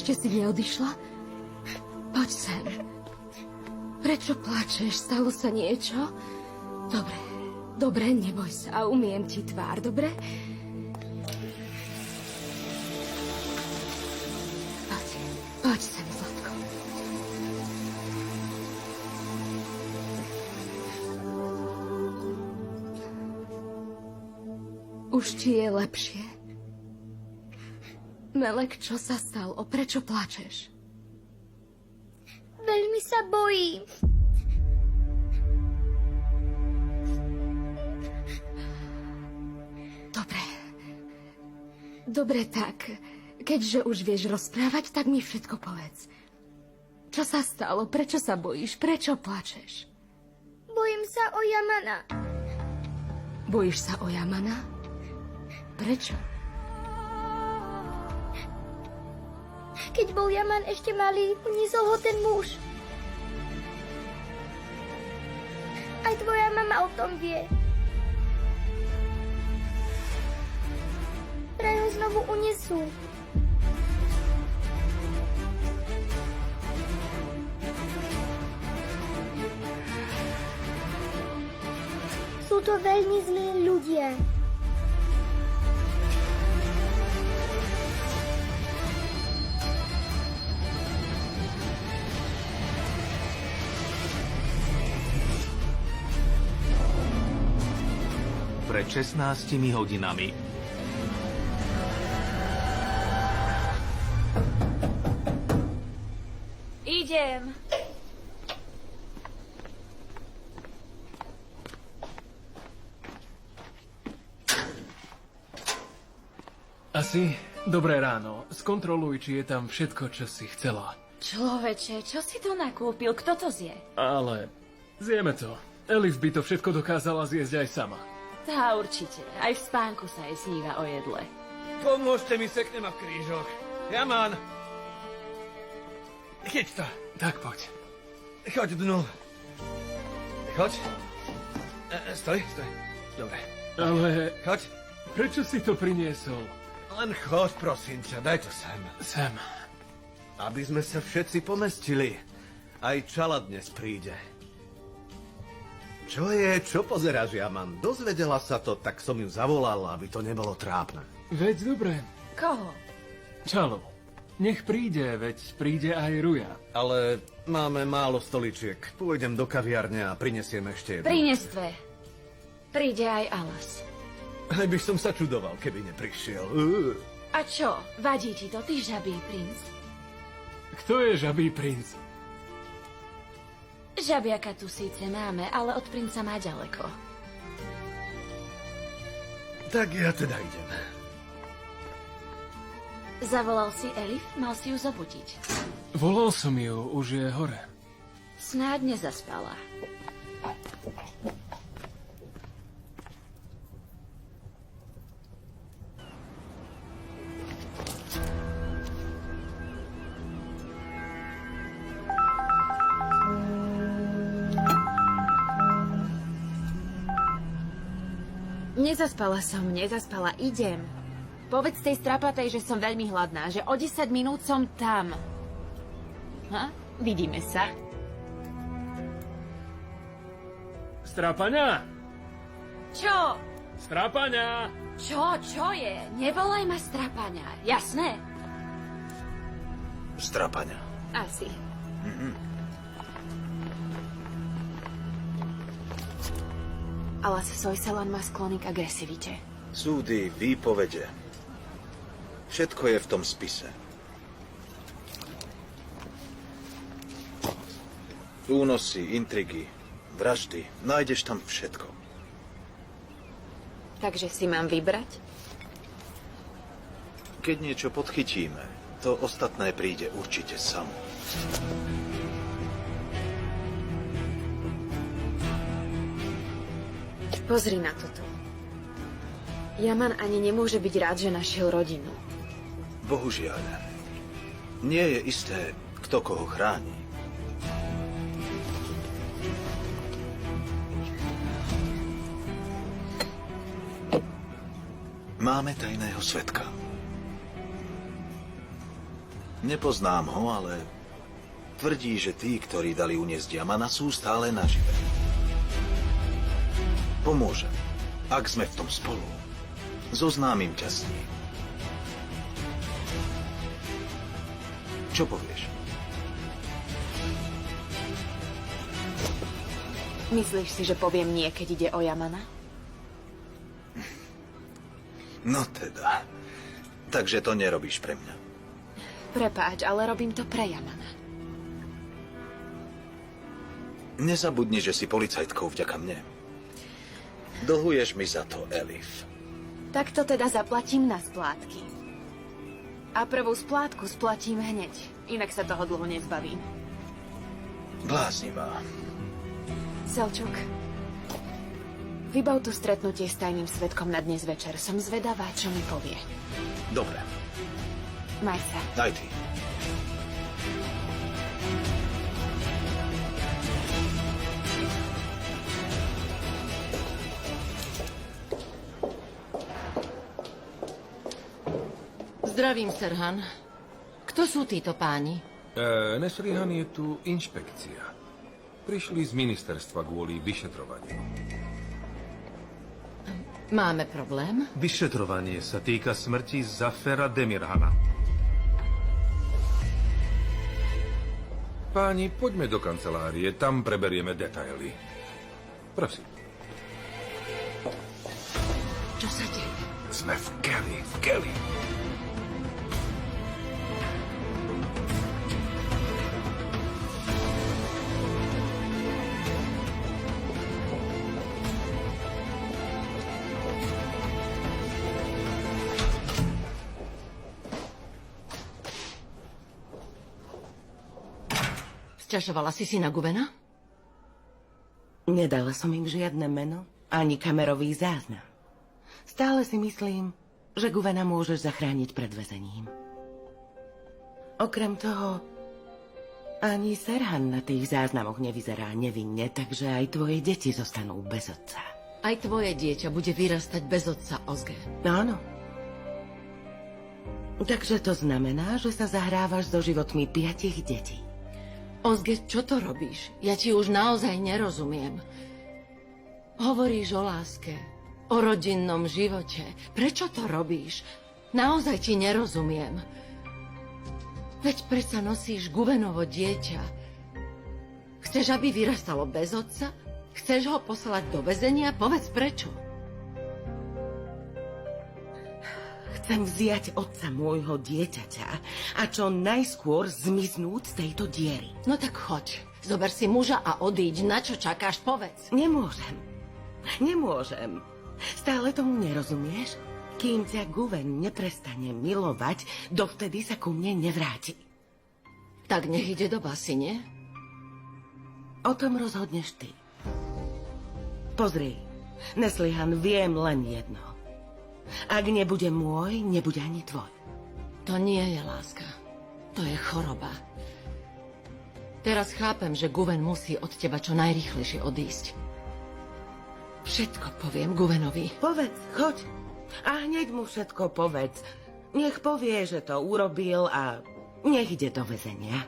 Ešte si neodišla? Poď sem. Prečo plačeš? Stalo sa niečo? Dobre, neboj sa. Umiem ti tvár, dobre? Poď sem, Zlatko. Už ti je lepšie? Melek, čo sa stalo? Prečo plačeš? Veľmi sa bojím. Dobre, tak. Keďže už vieš rozprávať, tak mi všetko povedz. Čo sa stalo? Prečo sa bojíš? Prečo plačeš? Bojím sa o Yamana. Bojíš sa o Yamana? Prečo? Keď bol Yaman ešte malý, uniesol ho ten muž. Aj tvoja mama o tom vie. Vraj ho znovu unesú. Sú to veľmi zlí ľudia. Pred 16 hodinami. Idem. Asi? Dobré ráno. Skontroluj, či je tam všetko, čo si chcela. Človeče, čo si to nakúpil? Kto to zje? Ale zjeme to. Elif by to všetko dokázala zjesť aj sama. Tá určite. Aj v spánku sa jej sníva o jedle. Pomôžte mi, seknem ma v krížoch. Yaman! Chyť to. Tak poď. Choď dnu. Choď. Stoj. Dobre. Ale Choď. prečo si to priniesol? Len choď, prosím ťa, daj to sem. Sem. Aby sme sa všetci pomestili. Aj Čala dnes príde. Čo je? Čo pozeráš, Yaman? Dozvedela sa to, tak som ju zavolal, aby to nebolo trápne. Veď dobre. Koho? Čalo. Nech príde, veď príde aj Ruja. Ale máme málo stoličiek. Pôjdem do kaviarne a prinesiem ešte jednu. Prines dve. Príde aj Alas. Aj by som sa čudoval, keby neprišiel. A čo? Vadí ti to, ty žabý princ? Kto je žabý princ? Žabiaka tu síce máme, ale od princa má ďaleko. Tak ja teda idem. Zavolal si Elif, mal si ju zobudiť. Volal som ju, už je hore. Snáď nezaspala. Nezaspala, idem. Povedz tej strapatej, že som veľmi hladná, že o 10 minút som tam. Vidíme sa. Strápania! Čo? Strápania! Čo je? Nevolaj ma strapania, jasné? Strapania. Asi. Alas Soysalan má sklony k agresivite. Súdy, výpovede. Všetko je v tom spise. Únosy, intrigy, vraždy. Nájdeš tam všetko. Takže si mám vybrať? Keď niečo podchytíme, to ostatné príde určite samo. Pozri na toto. Yaman ani nemôže byť rád, že našiel rodinu. Bohužiaľ. Nie je isté, kto koho chráni. Máme tajného svedka. Nepoznám ho, ale tvrdí, že tí, ktorí dali uniesť Jamana, sú stále nažive. Pomôžem, ak sme v tom spolu. Zoznámim ťa s ním. Čo povieš? Myslíš si, že poviem nie, keď ide o Jamana? No teda. Takže to nerobíš pre mňa. Prepáč, ale robím to pre Jamana. Nezabudni, že si policajtkou vďaka mne. Dlhuješ mi za to, Elif. Tak to teda zaplatím na splátky. A prvú splátku splatím hneď. Inak sa toho dlho nezbavím. Bláznivá. Selčuk, vybav tu stretnutie s tajným svedkom na dnes večer. Som zvedavá, čo mi povie. Dobre, Maj sa. aj ty. Zdravím, Serhan. Kto sú títo páni? Nesrihan, je tu inšpekcia. Prišli z ministerstva kvôli vyšetrovaniu. Máme problém? Vyšetrovanie sa týka smrti Zafera Demirhana. Páni, poďme do kancelárie, tam preberieme detaily. Prosím. Čo sa deje? Sme v Kelly. Sťažovala si na Guvena? Nedala som im žiadne meno, ani kamerový záznam. Stále si myslím, že Guvena môžeš zachrániť pred väzením. Okrem toho, ani Serhan na tých záznamoch nevyzerá nevinne, takže aj tvoje deti zostanú bez otca. Aj tvoje dieťa bude vyrastať bez otca, Ozge. Áno. Takže to znamená, že sa zahrávaš so životmi 5 detí. Ozge, čo to robíš? Ja ti už naozaj nerozumiem. Hovoríš o láske, o rodinnom živote. Prečo to robíš? Naozaj ti nerozumiem. Veď predsa nosíš Guvenovo dieťa. Chceš, aby vyrastalo bez otca? Chceš ho poslať do väzenia? Povedz prečo. Chcem vziať otca môjho dieťaťa a čo najskôr zmiznúť z tejto diery. No tak choď. Zober si muža a odíď. Na čo čakáš? Povedz. Nemôžem. Stále tomu nerozumieš? Kým ťa Guven neprestane milovať, dovtedy sa ku mne nevráti. Tak nech ide do basy, nie? O tom rozhodneš ty. Pozri, Neslihan, viem len jedno. Ak nebude môj, nebude ani tvoj. To nie je láska. To je choroba. Teraz chápem, že Guven musí od teba čo najrýchlejšie odísť. Všetko poviem Guvenovi. Povedz, choď. A hneď mu všetko povedz. Nech povie, že to urobil a nech ide do väzenia.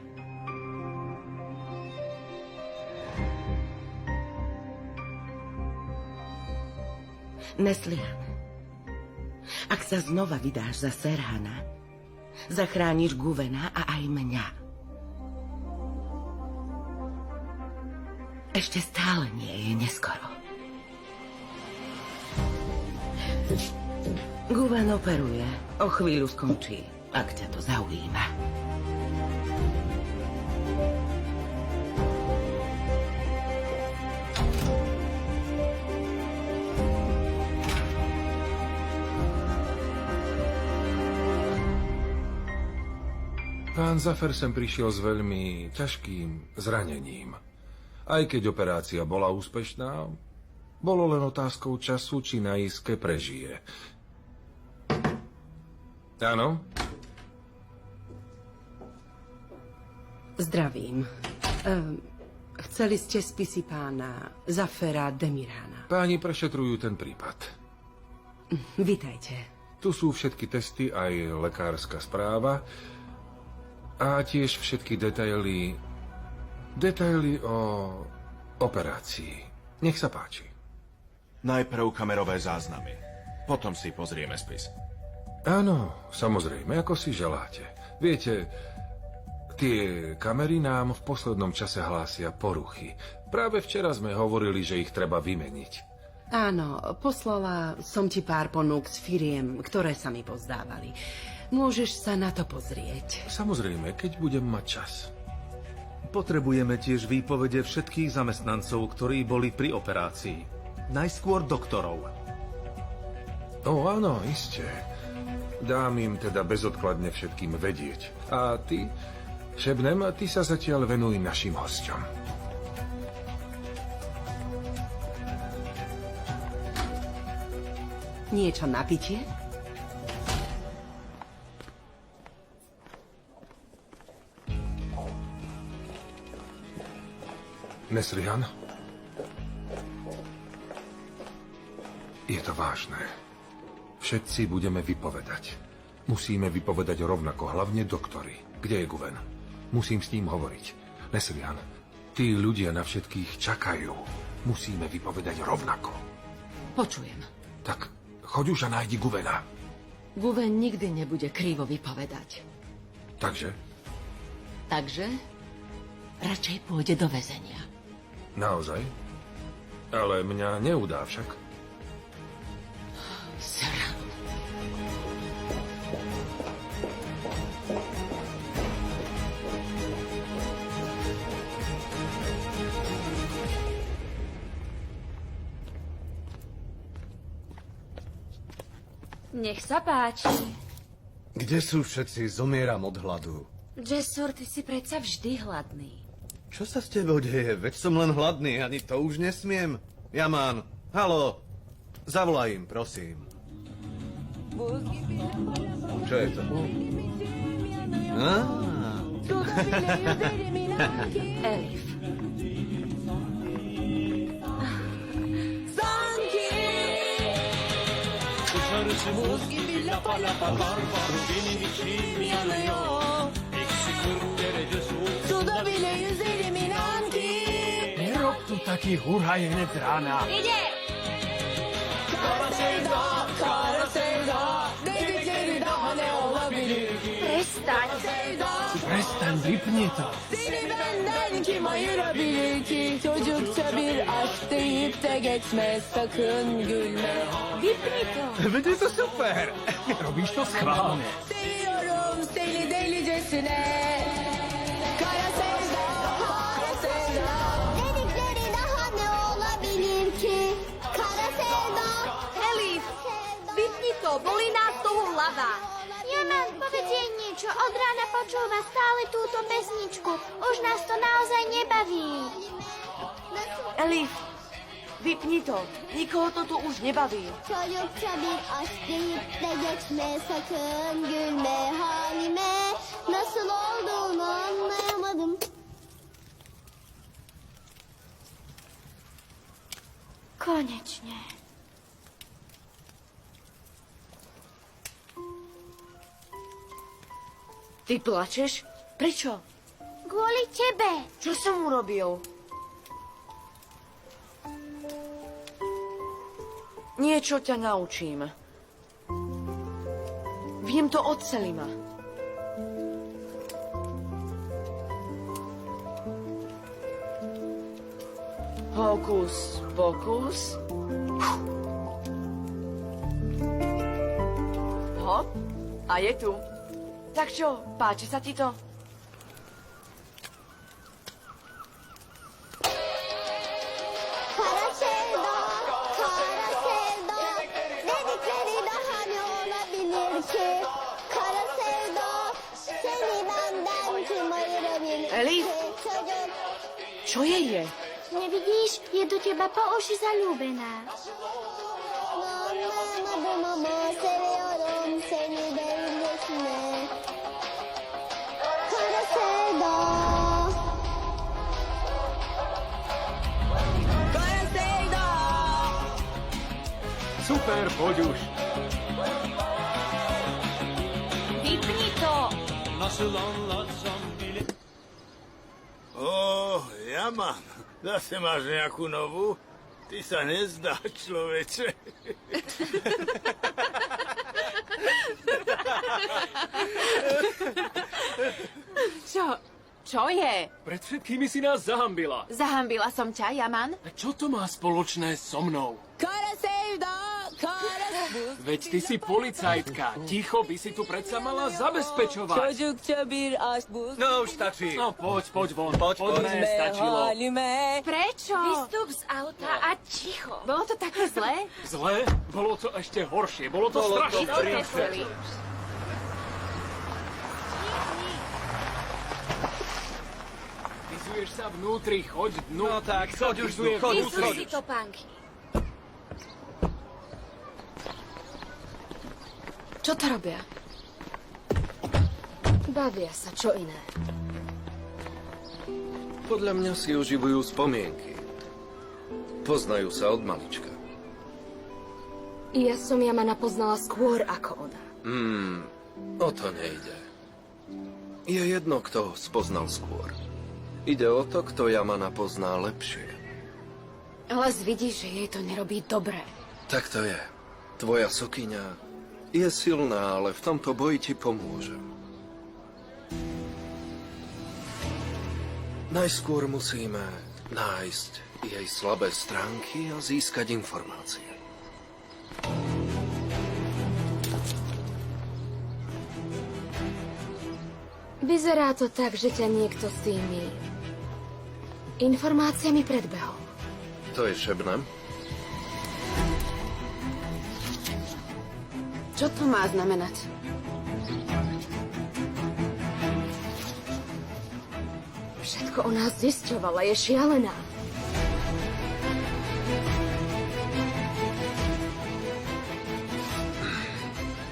Neslihan. Ak sa znova vydáš za Serhana, zachrániš Guvena a aj mňa. Ešte stále nie je neskoro. Guven operuje. O chvíľu skončí, ak ťa to zaujíma. Pán Zafer sem prišiel s veľmi ťažkým zranením. Aj keď operácia bola úspešná, bolo len otázkou času, či na iske prežije. Áno? Zdravím. Chceli ste spisy pána Zafera Demirhana. Páni prešetrujú ten prípad. Vítajte. Tu sú všetky testy, aj lekárska správa. A tiež všetky detaily o operácii. Nech sa páči. Najprv kamerové záznamy. Potom si pozrieme spis. Áno, samozrejme, ako si želáte. Viete, tie kamery nám v poslednom čase hlásia poruchy. Práve včera sme hovorili, že ich treba vymeniť. Áno, poslala som ti pár ponúk z firiem, ktoré sa mi pozdávali. Môžeš sa na to pozrieť. Samozrejme, keď budem mať čas. Potrebujeme tiež výpovede všetkých zamestnancov, ktorí boli pri operácii. Najskôr doktorov. Áno, iste. Dám im teda bezodkladne všetkým vedieť. A ty, Šebnem, ty sa zatiaľ venuj našim hosťom. Niečo na pitie? Nesrihan? Je to vážne. Všetci budeme vypovedať. Musíme vypovedať rovnako, hlavne doktori. Kde je Guven? Musím s ním hovoriť. Nesrihan, tí ľudia na všetkých čakajú. Musíme vypovedať rovnako. Počujem. Tak choď už a nájdi Guvena. Guven nikdy nebude krivo vypovedať. Takže? Takže radšej pôjde do väzenia. Naozaj? Ale mňa neudá však. Srand. Nech sa páči. Kde sú všetci? Zomieram od hladu. Jessur, ty si predsa vždy hladný. Čo sa s tebou deje? Veď som len hladný, ani to už nesmiem. Yaman, haló, zavolaj im, prosím. Čo je to? Elif. Dışarısı buz gibi lapa lapa kar var. Benim içim yanıyor. Eksi 40 derece soğuk. Suda bile yüzerim inan ki. Nerob tu taký hurhaj hned z rána. Ide! Kara sevda, dedikleri daha ne olabilir ki? Prestaň. Prestaň, vypni to. Seni benden kim ayırabilir ki? Çocukça bir aşk deyip de geçme, sakın gülme. Vypni to. Veď je to super! Robíš to schválne. Seviyorum seni delicesine. Kara sevda, kara sevda. Dedikleri daha ne olabilir ki? Kara sevda. Elif, vypni to, bolí nás toho hlava. Yaman, povedz jej niečo. Od rána počúva stále túto pesničku. Už nás to naozaj nebaví. Elif, vypni to. Nikoho to tu už nebaví. Çocukça bir aşk deyip de geçme, sakın gülme halime. Nasıl olduğunu anlayamadım. Konečne. Ty plačeš? Prečo? Kvôli tebe. Čo som urobil? Niečo ťa naučím. Viem to od Selima. Hokus pokus. Hop, a je tu. Tak čo, páči sa ti to? Kara sevda, kara sevda. Dedikleri daha ne olabilir ki? Kara sevda, seni benden kim ayırabilir ki? Elif. Çocuk. Čo jej je? Nevidíš, je do teba po oši zalúbená. Anlayamadım ama seviyorum seni delicesine. Kara sevda. Kara sevda. Super, poď už. Vypni to. Na nasıl anlatsam bile. Jaman, zase máš nejakú novú? Ty sa nezdáš, človeče. Čo je? Pred všetkými si nás zahambila. Zahambila som ťa, Yaman? A čo to má spoločné so mnou? Veď ty si policajtka. Ticho by si tu predsa mala zabezpečovať. No už stačí. No poď von. Poď. Stačilo. Prečo? Vystup z auta a ticho. Bolo to také zlé? Zlé? Bolo to ešte horšie. Bolo to strašné. Vyzuješ sa vnútri, choď dnu. No tak, choď už tu, choď už. Vysuj si topánky. Čo to robia? Bavia sa, čo iné. Podľa mňa si oživujú spomienky. Poznajú sa od malička. Ja som Yamana poznala skôr ako ona. O to nejde. Je jedno, kto ho spoznal skôr. Ide o to, kto Yamana pozná lepšie. Ale vidíš, že jej to nerobí dobre. Tak to je. Tvoja sokyňa je silná, ale v tomto boji ti pomôžem. Najskôr musíme nájsť jej slabé stránky a získať informácie. Vyzerá to tak, že ťa niekto s tými informáciami predbehol. To je Šebnem? Čo to má znamenať? Všetko o nás zisťovala, je šialená.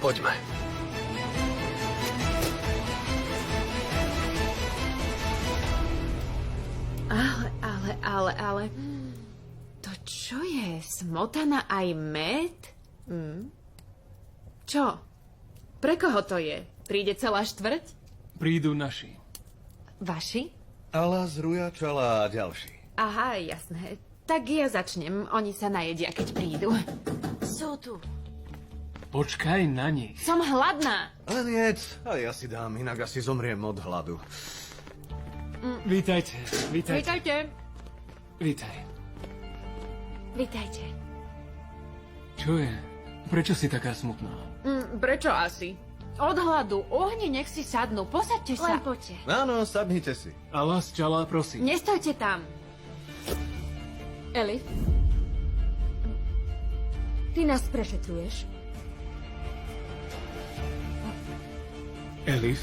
Poďme. Ale... To čo je? Smotana aj med? Čo? Pre koho to je? Príde celá štvrť? Prídu naši. Vaši? Ala, Zrujačala a ďalší. Aha, jasné. Tak ja začnem. Oni sa najedia, keď prídu. Sú tu. Počkaj na nich. Som hladná. Len jedz, a ja si dám, inak asi zomriem od hladu. Vítajte. Vítajte. Vítaj. Vítajte. Čo je? Prečo si taká smutná? Prečo asi? Od hladu. Ohni, nech si sadnú. Posaďte sa. Len poďte. Áno, sadnite si. Alas, Čala, prosím. Nestojte tam. Elif? Ty nás prešetruješ? Elif?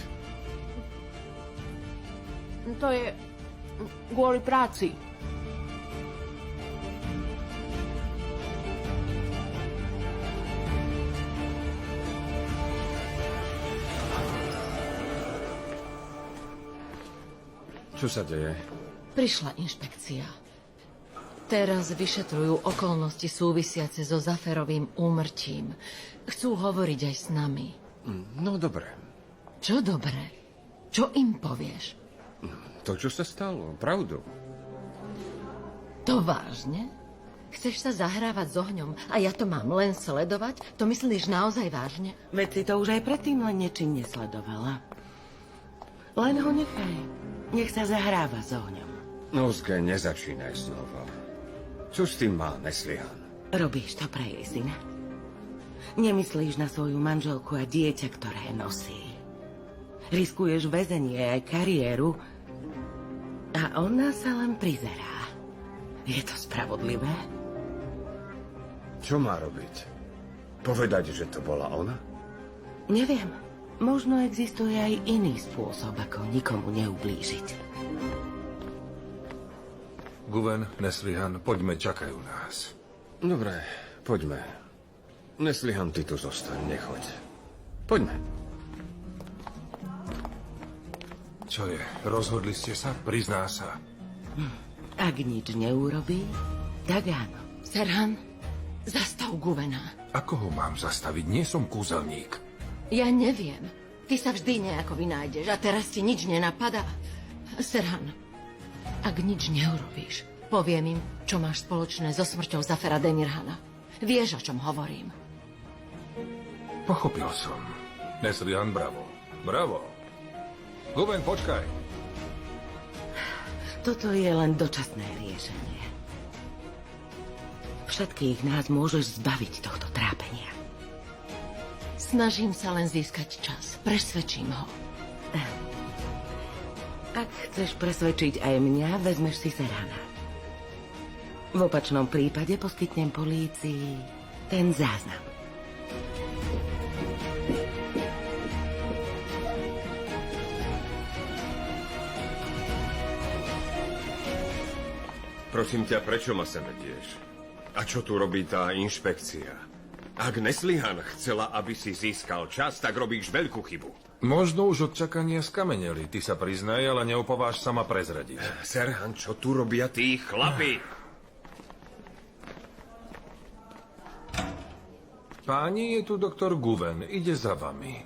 To je kvôli práci. Čo sa deje? Prišla inšpekcia. Teraz vyšetrujú okolnosti súvisiace so Zaferovým úmrtím. Chcú hovoriť aj s nami. No dobre. Čo dobre? Čo im povieš? To, čo sa stalo, pravdu. To vážne? Chceš sa zahrávať s ohňom a ja to mám len sledovať? To myslíš naozaj vážne? Veď si to už aj predtým len nečinne sledovala. Len ho nechaj. Nech sa zahráva s ohňom. Nozge, nezačínaj znova. Čo s tým má Neslihan? Robíš to pre jej syna. Nemyslíš na svoju manželku a dieťa, ktoré nosí. Riskuješ väzenie aj kariéru a ona sa len prizerá. Je to spravodlivé? Čo má robiť? Povedať, že to bola ona? Neviem. Možno existuje aj iný spôsob, ako nikomu neublížiť. Guven, Neslihan, poďme, čakajú nás. Dobre, poďme. Neslihan, ty tu zostaň, nechoď. Poďme. Čo je? Rozhodli ste sa? Prizná sa. Ak nič neurobí, tak áno. Serhan, zastav Guvena. Ako ho mám zastaviť? Nie som kúzelník. Ja neviem. Ty sa vždy nejako vynájdeš a teraz ti nič nenapadá. Serhan, ak nič neurobíš, poviem im, čo máš spoločné so smrťou Zafera Demirhana. Vieš, o čom hovorím. Pochopil som. Neslihan, bravo. Bravo. Guven, počkaj. Toto je len dočasné riešenie. Všetkých nás môžeš zbaviť tohto trápenia. Snažím sa len získať čas. Presvedčím ho. Ak chceš presvedčiť aj mňa, vezmeš si Serhana. V opačnom prípade poskytnem polícii ten záznam. Prosím ťa, prečo ma sem vedieš? A čo tu robí tá inšpekcia? Ak Neslihan chcela, aby si získal čas, tak robíš veľkú chybu. Možno už od čakania skameneli. Ty sa priznaj, ale neopováž sa ma prezradiť. Serhan, čo tu robia tí chlapi? Páni, je tu doktor Guven. Ide za vami.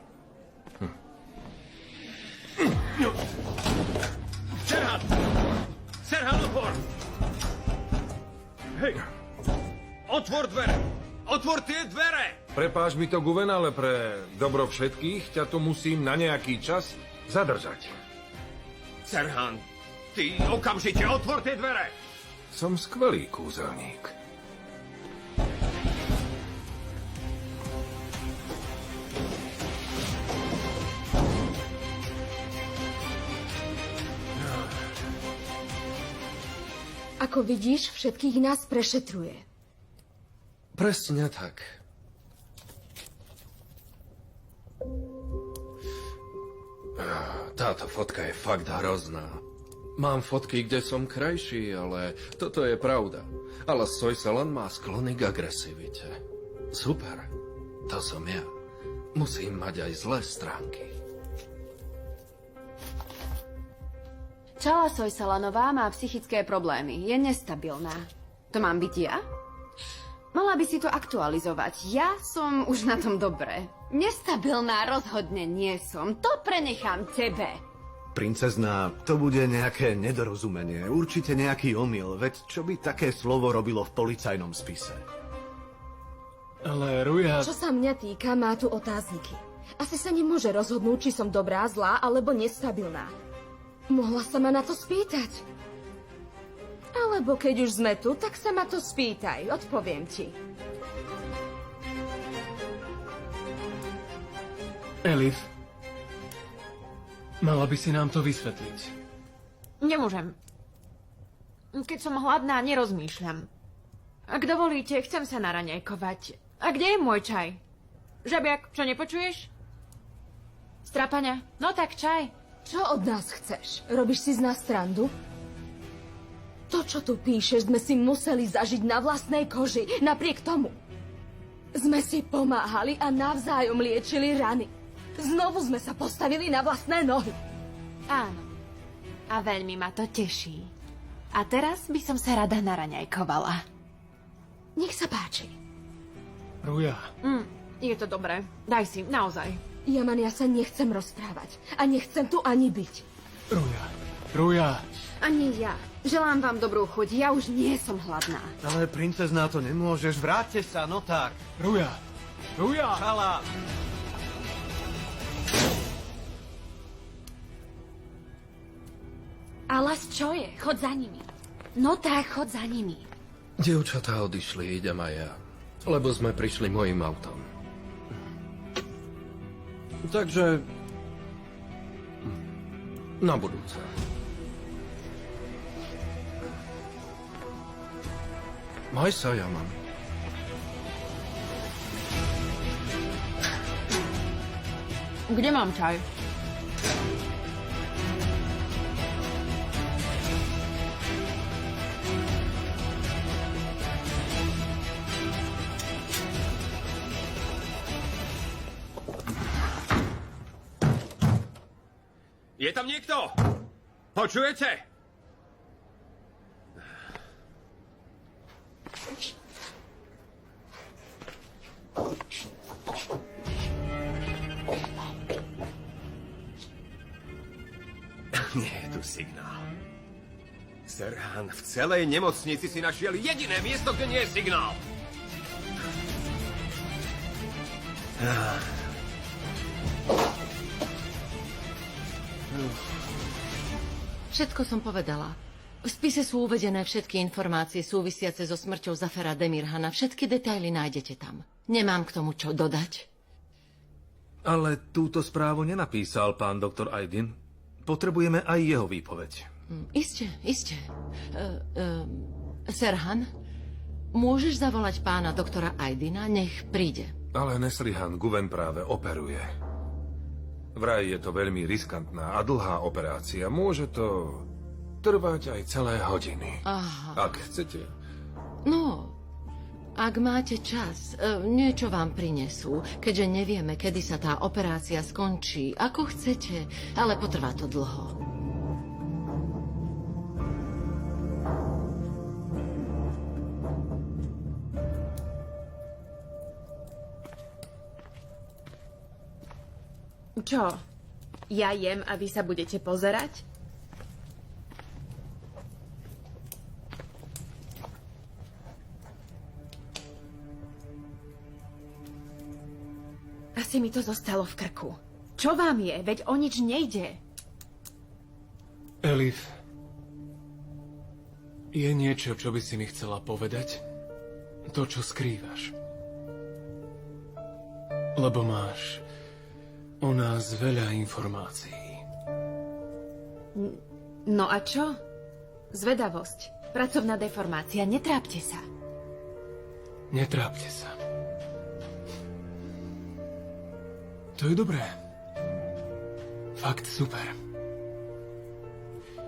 Serhan! Serhan, otvor! Hej! Otvor dvere! Otvor tie dvere! Prepáč mi to, Guven, ale pre dobro všetkých ťa tu musím na nejaký čas zadržať. Serhan, ty okamžite otvor tie dvere! Som skvelý kúzelník. Ako vidíš, všetkých nás prešetruje. Presne tak. Táto fotka je fakt hrozná. Mám fotky, kde som krajší, ale toto je pravda. Ale Soysalan má sklony k agresivite. Super, to som ja. Musím mať aj zlé stránky. Čala Soysalanová má psychické problémy. Je nestabilná. To mám byť ja? Mala by si to aktualizovať. Ja som už na tom dobre. Nestabilná rozhodne nie som. To prenechám tebe. Princezná, to bude nejaké nedorozumenie. Určite nejaký omyl. Veď čo by také slovo robilo v policajnom spise? Ale Ruja... Čo sa mňa týka, má tu otázniky. Asi sa nemôže rozhodnúť, či som dobrá, zlá alebo nestabilná. Mohla sa ma na to spýtať. Alebo keď už sme tu, tak sa ma to spýtaj. Odpoviem ti. Elif, mala by si nám to vysvetliť. Nemôžem. Keď som hladná, nerozmýšľam. Ak dovolíte, chcem sa naraňajkovať. A kde je môj čaj? Žabiak, čo nepočuješ? Strapania, no tak čaj. Čo od nás chceš? Robíš si z nás srandu? To, čo tu píšeš, sme si museli zažiť na vlastnej koži. Napriek tomu sme si pomáhali a navzájom liečili rany. Znovu sme sa postavili na vlastné nohy. Áno. A veľmi ma to teší. A teraz by som sa rada naraňajkovala. Nech sa páči. Ruja. Je to dobré. Daj si, naozaj. Yaman, ja sa nechcem rozprávať. A nechcem tu ani byť. Ruja. Ani ja. Želám vám dobrú chuť. Ja už nie som hladná. Ale princezná, to nemôžeš. Vráťte sa, no tak. Ruja. Čala. Alas, čo je? Chod za nimi. No tak, chod za nimi. Dievčatá odišli, idem aj ja. Lebo sme prišli mojim autom. Takže... na budúce. Maj sa, Yaman. Kde mám čaj? Je tam niekto? Počujete? signál. Serhan, v celej nemocnici si našiel jediné miesto, kde nie je signál. Všetko som povedala. V spise sú uvedené všetky informácie súvisiace so smrťou Zafera Demirhana. Všetky detaily nájdete tam. Nemám k tomu čo dodať. Ale túto správu nenapísal pán doktor Aydin. Potrebujeme aj jeho výpoveď. Isté. Serhan, môžeš zavolať pána doktora Aydina, nech príde. Ale Neslihan Guven práve operuje. Vraj je to veľmi riskantná a dlhá operácia. Môže to trvať aj celé hodiny. Aha. Ak chcete. No, ak máte čas, niečo vám prinesú, keďže nevieme, kedy sa tá operácia skončí. Ako chcete, ale potrvá to dlho. Čo? Ja jem a vy sa budete pozerať? Asi mi to zostalo v krku. Čo vám je? Veď o nič nejde. Elif, je niečo, čo by si mi chcela povedať? To, čo skrývaš. Lebo máš o nás veľa informácií. No a čo? Zvedavosť. Pracovná deformácia. Netrápte sa. Netrápte sa. To je dobré. Fakt super.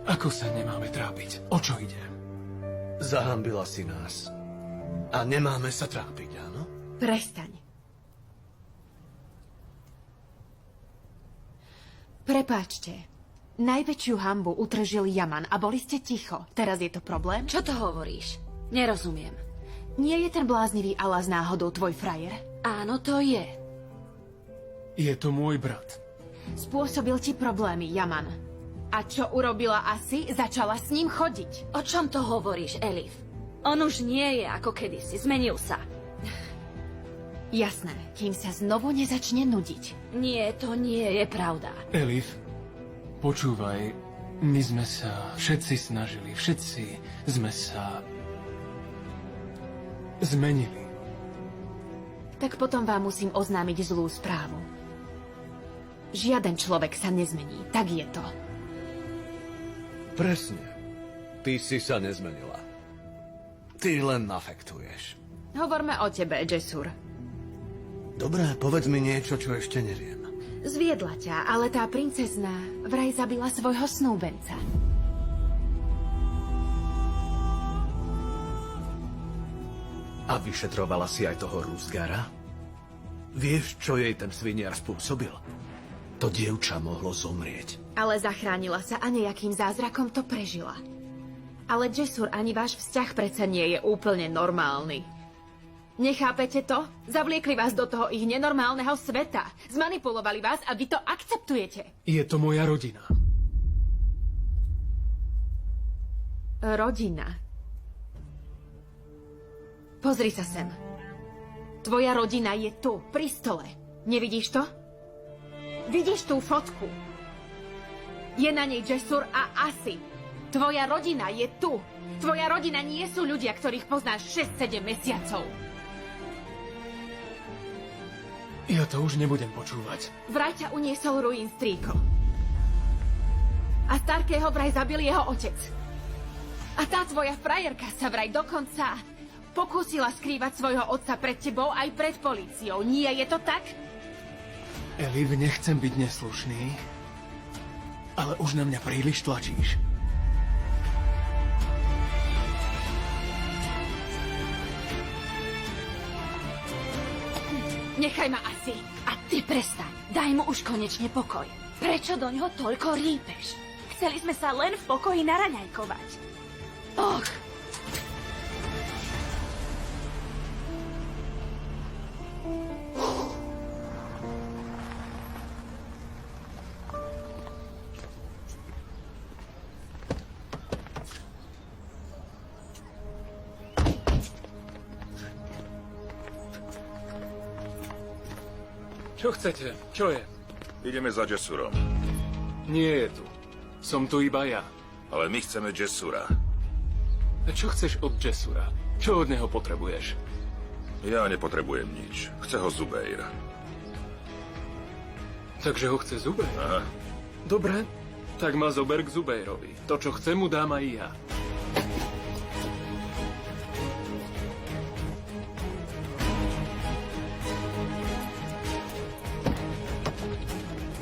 Ako sa nemáme trápiť? O čo ide? Zahambila si nás. A nemáme sa trápiť, áno? Prestaň. Prepáčte. Najväčšiu hanbu utržil Yaman a boli ste ticho. Teraz je to problém? Čo to hovoríš? Nerozumiem. Nie je ten bláznivý Alas náhodou tvoj frajer? Áno, to je. Je to môj brat. Spôsobil ti problémy, Yaman. A čo urobila Asi? Začala s ním chodiť. O čom to hovoríš, Elif? On už nie je ako kedysi. Zmenil sa. Jasné, kým sa znovu nezačne nudiť. Nie, to nie je pravda. Elif, počúvaj, my sme sa všetci snažili, všetci sme sa zmenili. Tak potom vám musím oznámiť zlú správu. Žiaden človek sa nezmení, tak je to. Presne. Ty si sa nezmenila. Ty len afektuješ. Hovorme o tebe, Jesur. Dobré, povedz mi niečo, čo ešte neviem. Zviedla ťa, ale tá princezna vraj zabila svojho snúbenca. A vyšetrovala si aj toho Rúzgara? Vieš, čo jej ten sviniar spôsobil? To dievča mohlo zomrieť. Ale zachránila sa a nejakým zázrakom to prežila. Ale Jesur, ani váš vzťah predsa nie je úplne normálny. Nechápete to? Zavliekli vás do toho ich nenormálneho sveta. Zmanipulovali vás a vy to akceptujete. Je to moja rodina. Rodina. Pozri sa sem. Tvoja rodina je tu, pri stole. Nevidíš to? Vidíš tú fotku? Je na nej Jesur a Asi. Tvoja rodina je tu. Tvoja rodina nie sú ľudia, ktorých poznáš 6-7 mesiacov. Ja to už nebudem počúvať. Vraj ťa uniesol Ruin strýko. A Starkého vraj zabil jeho otec. A tá tvoja frajerka sa vraj dokonca pokúsila skrývať svojho otca pred tebou aj pred políciou. Nie je to tak? Elif, nechcem byť neslušný, ale už na mňa príliš tlačíš. Nechaj ma asi. A ty prestaň. Daj mu už konečne pokoj. Prečo do ňoho toľko rýpeš? Chceli sme sa len v pokoji naraňajkovať. Och. Čo chcete? Čo je? Ideme za Jessurom. Nie je tu. Som tu iba ja. Ale my chceme Jessura. A čo chceš od Jessura? Čo od neho potrebuješ? Ja nepotrebujem nič. Chce ho Zubeir. Takže ho chce Zubeir? Aha. Dobre, tak ma zober k Zubeirovi. To, čo chce, mu dám aj ja.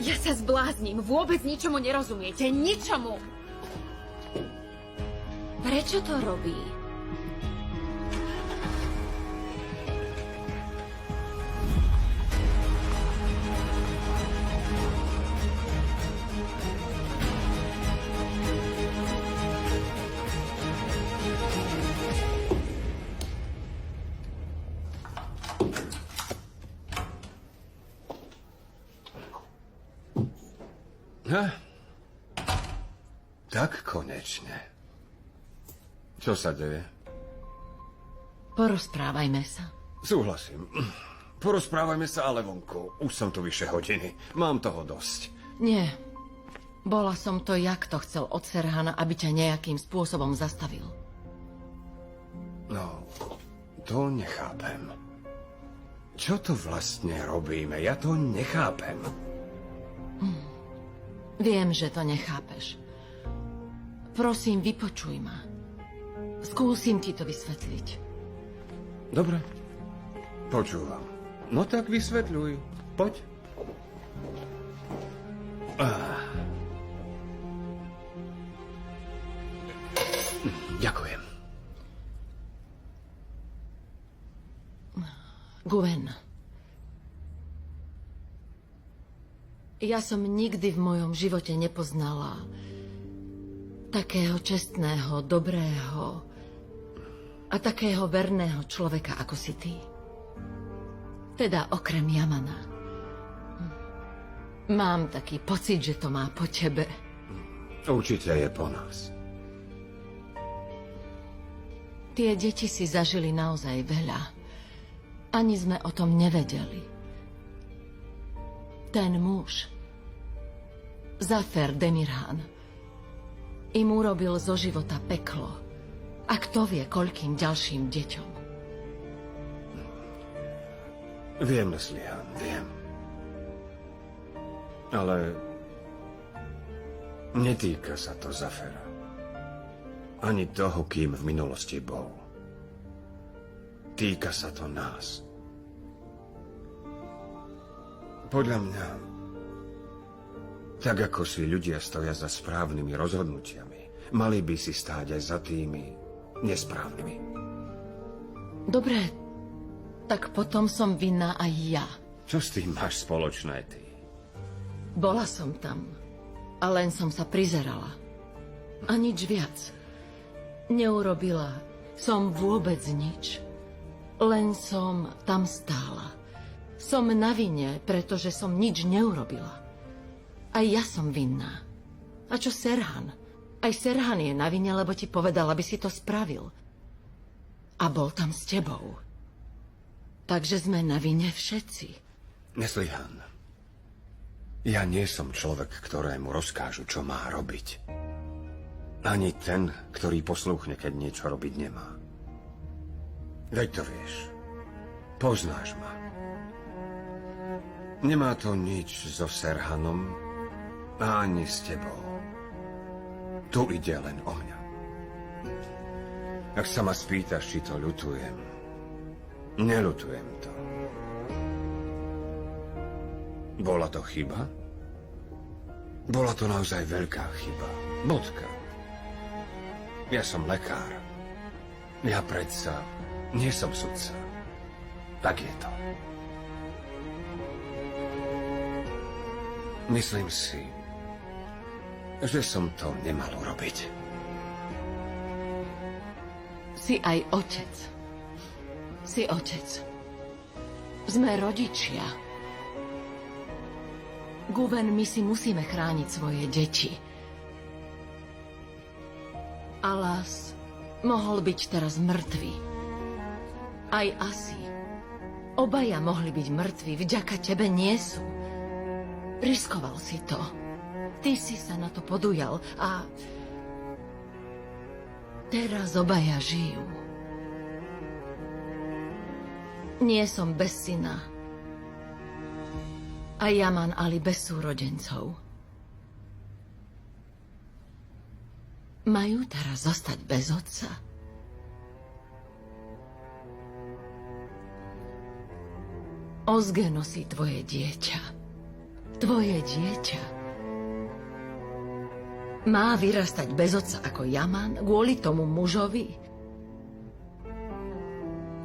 Ja sa zblázním. Vôbec ničomu nerozumiete. Ničomu. Prečo to robí? Tak konečne. Čo sa deje? Porozprávajme sa. Súhlasím. Porozprávajme sa ale vonku. Už som tu vyše hodiny. Mám toho dosť. Nie. Bola som to, jak to chcel od Serhana, aby ťa nejakým spôsobom zastavil. No, to nechápem. Čo to vlastne robíme? Ja to nechápem. Viem, že to nechápeš. Prosím, vypočuj ma. Skúsim ti to vysvetliť. Dobre. Počúvam. No tak vysvetľuj. Poď. Ďakujem. Gwen. Ja som nikdy v mojom živote nepoznala takého čestného, dobrého a takého verného človeka, ako si ty. Teda okrem Jamana. Mám taký pocit, že to má po tebe. Určite je po nás. Tie deti si zažili naozaj veľa. Ani sme o tom nevedeli. Ten muž, Zafer Demirhan, im urobil zo života peklo. A kto vie, koľkým ďalším deťom. Viem, Neslihan, viem. Ale netýka sa to Zafera. Ani toho, kým v minulosti bol. Týka sa to nás. Podľa mňa, tak ako si ľudia stoja za správnymi rozhodnutiami, mali by si stáť aj za tými nesprávnymi. Dobre, tak potom som vinná aj ja. Čo s tým máš spoločné ty? Bola som tam a len som sa prizerala. A nič viac. Neurobila som vôbec nič. Len som tam stála. Som na vine, pretože som nič neurobila. Aj ja som vinná. A čo Serhan? Aj Serhan je na vine, lebo ti povedal, aby si to spravil. A bol tam s tebou. Takže sme na vine všetci. Neslihan, ja nie som človek, ktorému rozkážu, čo má robiť. Ani ten, ktorý poslúchne, keď niečo robiť nemá. Veď to vieš. Poznáš ma. Nemá to nič so Serhanom a ani s tebou. Tu ide len o mňa. Ak sa ma spýtaš, či to ľutujem, neľutujem to. Bola to chyba? Bola to naozaj veľká chyba. Bodka. Ja som lekár. Ja predsa nie som sudca. Tak je to. Myslím si, že som to nemal urobiť. Si aj otec. Si otec. Sme rodičia. Guven, my si musíme chrániť svoje deti. Alas mohol byť teraz mŕtvý. Aj Asi. Obaja mohli byť mŕtvi, vďaka tebe nie sú. Riskoval si to. Ty si sa na to podujal a teraz obaja žijú. Nie som bez syna. A Yaman Ali bez súrodencov. Majú teraz zostať bez otca? Ozge nosí tvoje dieťa. Tvoje dieťa. Má vyrastať bez otca ako Yaman kvôli tomu mužovi?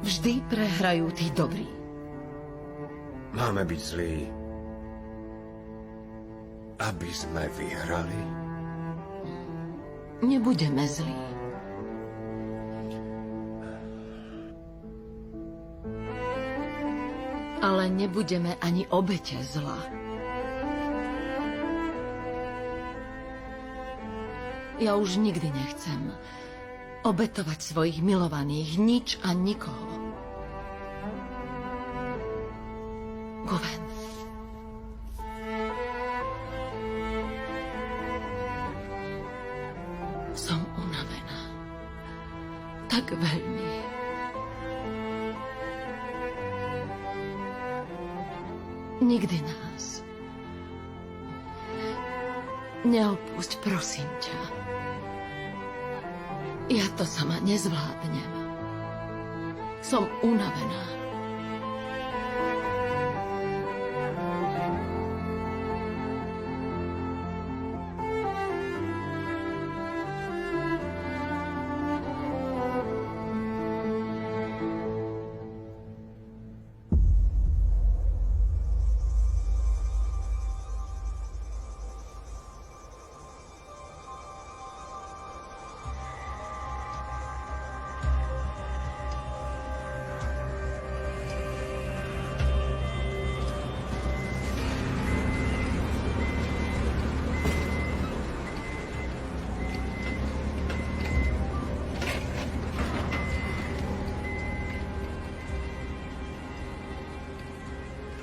Vždy prehrajú tí dobrí. Máme byť zlí, aby sme vyhrali. Nebudeme zlí. Ale nebudeme ani obete zla. Ja už nikdy nechcem obetovať svojich milovaných, nič a nikoho. Gwen. Som unavená. Tak veľmi. Nikdy nás. Neopusť, prosím ťa. Ja to sama nezvládnem. Som unavená.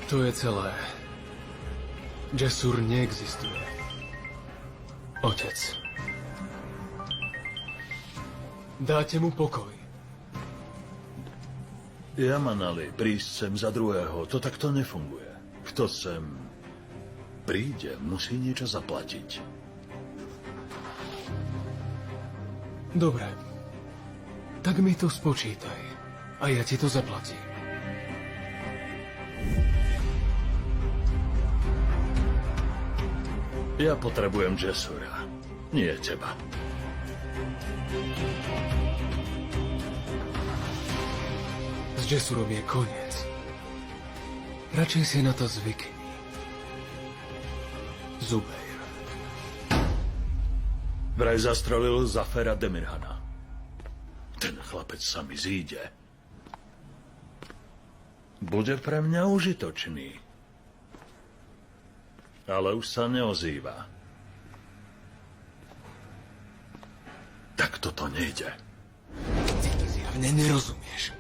To je celé. Jasur neexistuje. Otec. Dáte mu pokoj. Yaman Ali, prísť sem za druhého, to takto nefunguje. Kto sem príde, musí niečo zaplatiť. Dobre. Tak mi to spočítaj. A ja ti to zaplatím. Ja potrebujem Jasura, nie teba. S Jasurom je koniec. Radšej si na to zvykni. Zubeir. Vraj zastrelil Zafera Demirhana. Ten chlapec sa mi zíde. Bude pre mňa užitočný. Ale už sa neozýva. Tak toto nejde. Ty mi zjavne nerozumieš.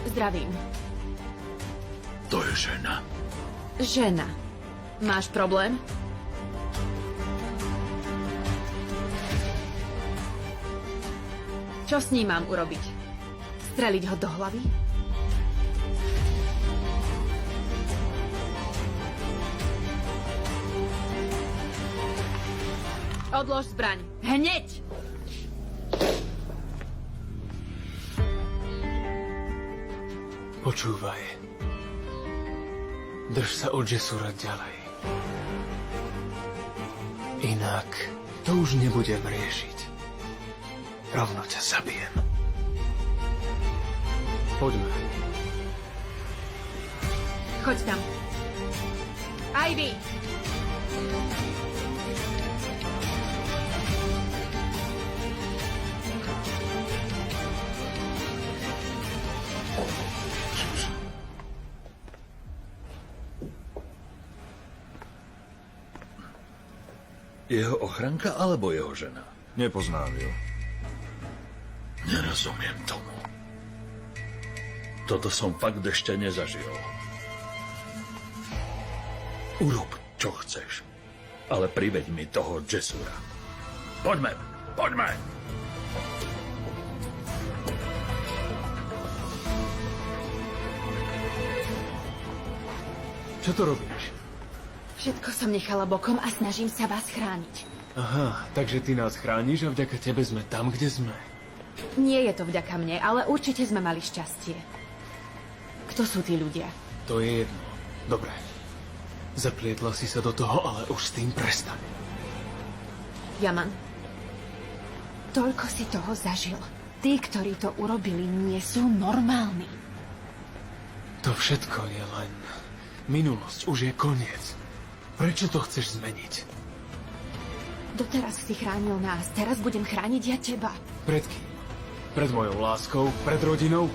Zdravím. To je žena. Žena. Máš problém? Čo s ním mám urobiť? Streliť ho do hlavy? Odlož zbraň. Hneď! Počúvaj. Drž sa od Jasura ďalej. Inak to už nebudem riešiť. Rovno ťa zabijem. Poďme. Choď tam. Ivy! Jeho ochranka alebo jeho žena? Nepoznám ju. Nerozumiem tomu. Toto som fakt ešte nezažil. Urob, čo chceš. Ale priveď mi toho Jessura. Poďme, poďme! Čo to robíš? Všetko som nechala bokom a snažím sa vás chrániť. Aha, takže ty nás chrániš a vďaka tebe sme tam, kde sme. Nie je to vďaka mne, ale určite sme mali šťastie. Kto sú tí ľudia? To je jedno. Dobre. Zaplietla si sa do toho, ale už s tým prestaň. Yaman, toľko si toho zažil. Tí, ktorí to urobili, nie sú normálni. To všetko je len... Minulosť už je koniec. Prečo to chceš zmeniť? Doteraz si chránil nás, teraz budem chrániť ja teba. Pred kým? Pred mojou láskou? Pred rodinou?